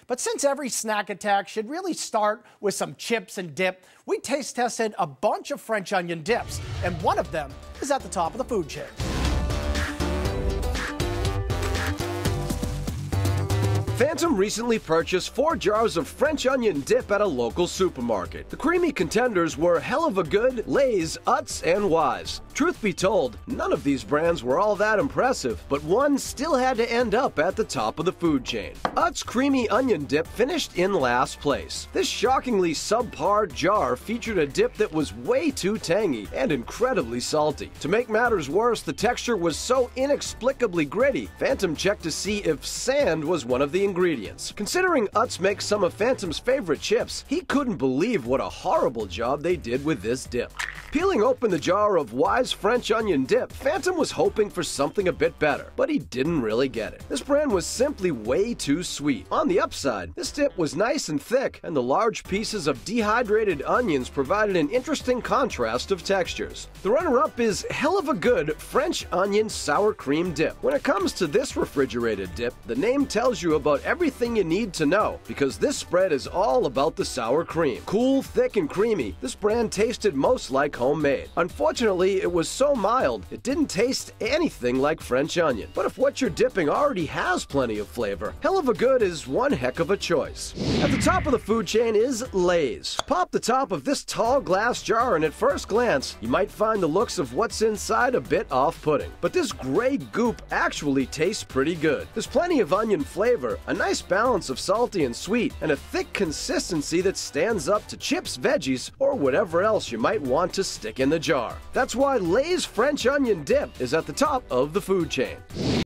But since every snack attack should really start with some chips and dip, we taste tested a bunch of French onion dips, and one of them is at the top of the food chain. Phantom recently purchased 4 jars of French onion dip at a local supermarket. The creamy contenders were Hell of a Good, Lay's, Utz, and Wise. Truth be told, none of these brands were all that impressive, but one still had to end up at the top of the food chain. Utz Creamy Onion Dip finished in last place. This shockingly subpar jar featured a dip that was way too tangy and incredibly salty. To make matters worse, the texture was so inexplicably gritty, Phantom checked to see if sand was one of the ingredients. Considering Utz makes some of Phantom's favorite chips, he couldn't believe what a horrible job they did with this dip. Peeling open the jar of Wise French Onion Dip, Phantom was hoping for something a bit better, but he didn't really get it. This brand was simply way too sweet. On the upside, this dip was nice and thick, and the large pieces of dehydrated onions provided an interesting contrast of textures. The runner-up is Hell of a Good French Onion Sour Cream Dip. When it comes to this refrigerated dip, the name tells you about everything you need to know, because this spread is all about the sour cream. Cool, thick, and creamy, this brand tasted most like homemade. Unfortunately, it was so mild, it didn't taste anything like French onion. But if what you're dipping already has plenty of flavor, Hell of a Good is one heck of a choice. At the top of the food chain is Lay's. Pop the top of this tall glass jar and at first glance, you might find the looks of what's inside a bit off-putting. But this gray goop actually tastes pretty good. There's plenty of onion flavor, a nice balance of salty and sweet, and a thick consistency that stands up to chips, veggies, or whatever else you might want to stick in the jar. That's why Lay's French Onion Dip is at the top of the food chain.